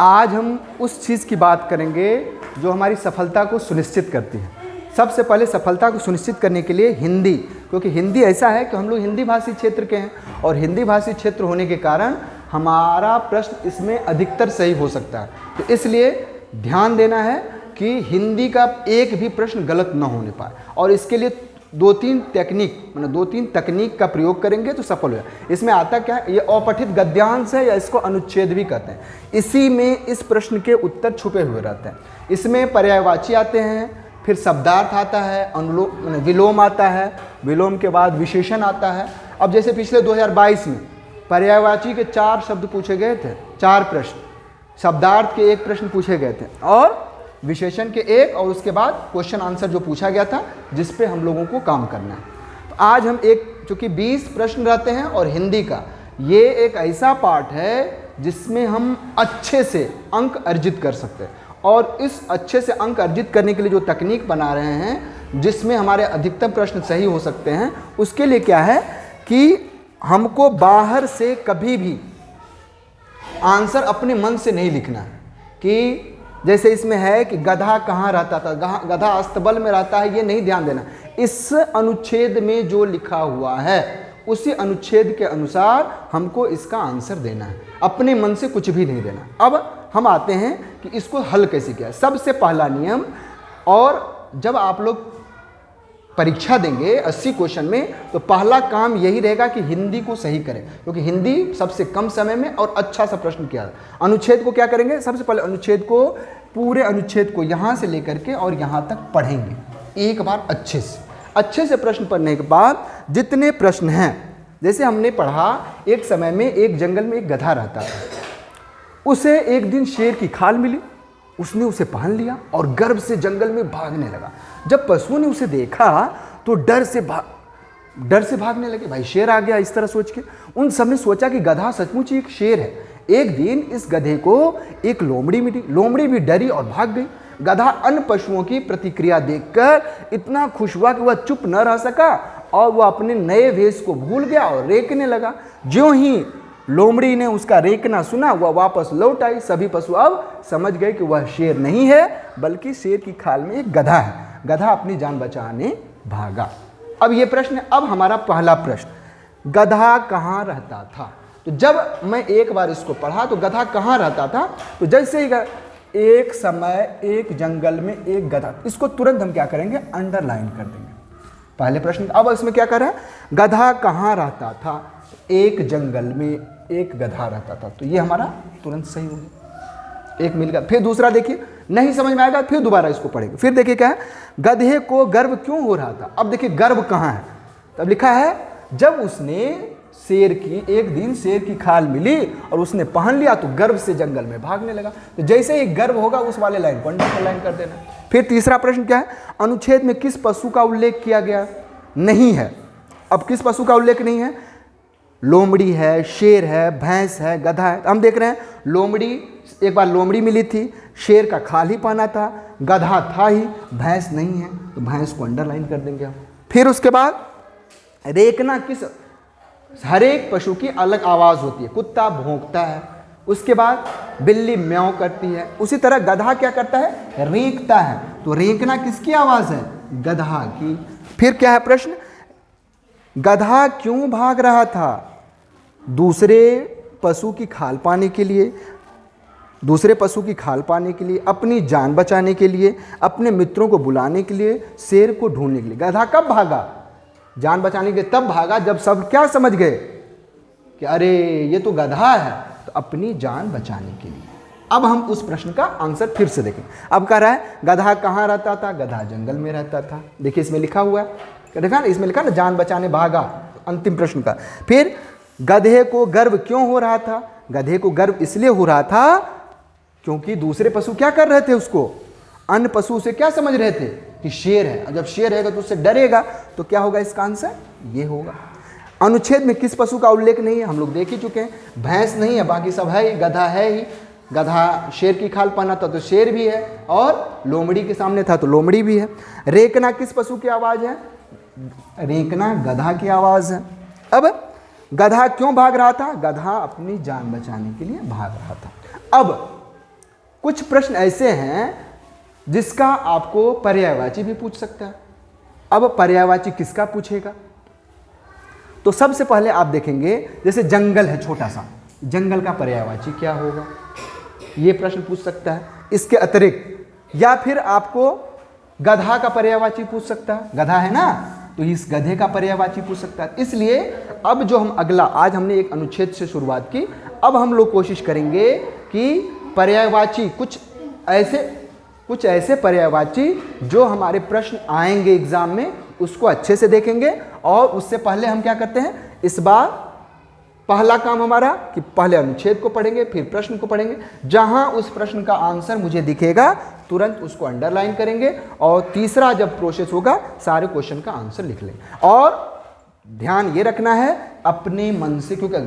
आज हम उस चीज़ की बात करेंगे जो हमारी सफलता को सुनिश्चित करती है। सबसे पहले सफलता को सुनिश्चित करने के लिए हिंदी, क्योंकि हिंदी ऐसा है कि हम लोग हिंदी भाषी क्षेत्र के हैं और हिंदी भाषी क्षेत्र होने के कारण हमारा प्रश्न इसमें अधिकतर सही हो सकता है। तो इसलिए ध्यान देना है कि हिंदी का एक भी प्रश्न गलत न होने पाए, और इसके लिए दो तीन तकनीक का प्रयोग करेंगे तो सफल हो जाए। इसमें आता क्या है, ये अपठित गद्यांश है या इसको अनुच्छेद भी कहते हैं। इसी में इस प्रश्न के उत्तर छुपे हुए रहते हैं। इसमें पर्यायवाची आते हैं, फिर शब्दार्थ आता है, विलोम आता है, विलोम के बाद विशेषण आता है। अब जैसे पिछले 2022 में पर्यायवाची के 4 शब्द पूछे गए थे, 4 प्रश्न, शब्दार्थ के 1 प्रश्न पूछे गए थे और विशेषण के 1, और उसके बाद क्वेश्चन आंसर जो पूछा गया था जिस पे हम लोगों को काम करना है। तो आज हम चूँकि 20 प्रश्न रहते हैं और हिंदी का ये एक ऐसा पार्ट है जिसमें हम अच्छे से अंक अर्जित कर सकते हैं, और इस अच्छे से अंक अर्जित करने के लिए जो तकनीक बना रहे हैं जिसमें हमारे अधिकतम प्रश्न सही हो सकते हैं, उसके लिए क्या है कि हमको बाहर से कभी भी आंसर अपने मन से नहीं लिखना है। कि जैसे इसमें है कि गधा कहाँ रहता था, गधा अस्तबल में रहता है, ये नहीं ध्यान देना। इस अनुच्छेद में जो लिखा हुआ है उसी अनुच्छेद के अनुसार हमको इसका आंसर देना है, अपने मन से कुछ भी नहीं देना। अब हम आते हैं कि इसको हल कैसे किया। सबसे पहला नियम, और जब आप लोग परीक्षा देंगे 80 क्वेश्चन में, तो पहला काम यही रहेगा कि हिंदी को सही करें, क्योंकि हिंदी सबसे कम समय में और अच्छा सा प्रश्न किया। अनुच्छेद को क्या करेंगे, सबसे पहले अनुच्छेद को, पूरे अनुच्छेद को यहाँ से लेकर के और यहाँ तक पढ़ेंगे एक बार अच्छे से प्रश्न पढ़ने के बाद जितने प्रश्न हैं, जैसे हमने पढ़ा एक समय में एक जंगल में एक गधा रहता था, उसे एक दिन शेर की खाल मिली, उसने उसे पहन लिया और गर्व से जंगल में भागने लगा। जब पशुओं ने उसे देखा तो डर से भागने लगे, भाई शेर आ गया, इस तरह सोच के उन सब ने सोचा कि गधा सचमुच एक शेर है। एक दिन इस गधे को एक लोमड़ी मिली, लोमड़ी भी डरी और भाग गई। गधा अन्य पशुओं की प्रतिक्रिया देखकर इतना खुश हुआ कि वह चुप न रह सका और वह अपने नए वेश को भूल गया और रेंकने लगा। ज्यों ही लोमड़ी ने उसका रेंकना सुना, वह वापस लौट आई। सभी पशु अब समझ गए कि वह शेर नहीं है बल्कि शेर की खाल में एक गधा है। गधा अपनी जान बचाने भागा। अब ये प्रश्न, अब हमारा पहला प्रश्न, गधा कहाँ रहता था। तो जब मैं एक बार इसको पढ़ा तो गधा कहाँ रहता था, तो जैसे ही एक समय एक जंगल में एक गधा, इसको तुरंत हम क्या करेंगे, अंडरलाइन कर देंगे पहले प्रश्न। अब इसमें क्या कर रहा है, गधा कहाँ रहता था, एक जंगल में एक गधा रहता था, तो ये हमारा तुरंत सही हो गया, एक मिल गया। फिर दूसरा देखिए, नहीं समझ में आएगा फिर दोबारा इसको पढ़ेंगे। फिर देखिए क्या है, गधे को गर्व क्यों हो रहा था। अब देखिए गर्व कहाँ है, तब लिखा है जब उसने एक दिन शेर की खाल मिली और उसने पहन लिया तो गर्व से जंगल में भागने लगा। तो जैसे ही गर्व होगा उस वाले लाइन को अंडरलाइन कर देना। फिर तीसरा प्रश्न क्या है, अनुच्छेद में किस पशु का उल्लेख किया गया नहीं है। अब किस पशु का उल्लेख नहीं है, लोमड़ी है, शेर है, भैंस है, गधा है। हम देख रहे हैं लोमड़ी, एक बार लोमड़ी मिली थी, शेर का खाल ही पहना था, गधा था ही, भैंस नहीं है, तो भैंस को अंडरलाइन कर देंगे हम। फिर उसके बाद रेंकना किस, हर एक पशु की अलग आवाज़ होती है, कुत्ता भौंकता है, उसके बाद बिल्ली म्याऊं करती है, उसी तरह गधा क्या करता है, रेंकता है। तो रेंकना किसकी आवाज़ है, गधा की। फिर क्या है प्रश्न, गधा क्यों भाग रहा था, दूसरे पशु की खाल पाने के लिए, अपनी जान बचाने के लिए, अपने मित्रों को बुलाने के लिए, शेर को ढूंढने के लिए। गधा कब भागा, जान बचाने के लिए तब भागा जब सब क्या समझ गए कि अरे ये तो गधा है, तो अपनी जान बचाने के लिए। अब हम उस प्रश्न का आंसर फिर से देखें। अब कह रहा है गधा कहाँ रहता था, गधा जंगल में रहता था। देखिए इसमें लिखा हुआ है, देखा ना, इसमें लिखा ना जान बचाने भागा, अंतिम प्रश्न का। फिर गधे को गर्व क्यों हो रहा था, गधे को गर्व इसलिए हो रहा था क्योंकि दूसरे पशु क्या कर रहे थे, उसको, अन्य पशु से क्या समझ रहे थे कि शेर है, और जब शेर रहेगा तो उससे डरेगा, तो क्या होगा इसका आंसर, ये होगा। अनुच्छेद में किस पशु का उल्लेख नहीं है, हम लोग देख ही चुके हैं, भैंस नहीं है, बाकी सब है ही, गधा है ही, गधा शेर की खाल पहना था तो शेर भी है, और लोमड़ी के सामने था तो लोमड़ी भी है। रेंकना किस पशु की आवाज़ है, रेंकना गधा की आवाज़ है। अब गधा क्यों भाग रहा था, गधा अपनी जान बचाने के लिए भाग रहा था। अब कुछ प्रश्न ऐसे हैं जिसका आपको पर्यायवाची भी पूछ सकता है। अब पर्यायवाची किसका पूछेगा? तो सबसे पहले आप देखेंगे, जैसे जंगल है छोटा सा, जंगल का पर्यायवाची क्या होगा, ये प्रश्न पूछ सकता है। इसके अतिरिक्त या फिर आपको गधा का पर्यायवाची पूछ सकता है, गधा है ना, तो इस गधे का पर्यायवाची पूछ सकता है। इसलिए अब जो हम अगला, आज हमने एक अनुच्छेद से शुरुआत की, अब हम लोग कोशिश करेंगे कि पर्यायवाची कुछ ऐसे पर्यायवाची जो हमारे प्रश्न आएंगे एग्जाम में उसको अच्छे से देखेंगे। और उससे पहले हम क्या करते हैं, इस बार पहला काम हमारा कि पहले अनुच्छेद को पढ़ेंगे, फिर प्रश्न को पढ़ेंगे। जहां उस प्रश्न का आंसर मुझे दिखेगा तुरंत उसको अंडरलाइन करेंगे, और तीसरा जब प्रोसेस होगा सारे क्वेश्चन का आंसर लिख लेंगे। और ध्यान ये रखना है अपने मन से, क्योंकि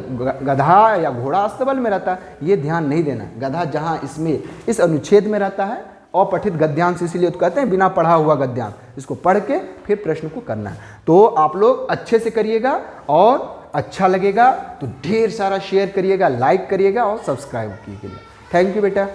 गधा या घोड़ा अस्तबल में रहता है, ये ध्यान नहीं देना है। गधा जहाँ इसमें इस अनुच्छेद में रहता है, अपठित गद्यांश इसीलिए तो कहते हैं, बिना पढ़ा हुआ गद्यांश, इसको पढ़ के फिर प्रश्न को करना है। तो आप लोग अच्छे से करिएगा, और अच्छा लगेगा तो ढेर सारा शेयर करिएगा, लाइक करिएगा और सब्सक्राइब कीजिएगा। थैंक यू बेटा।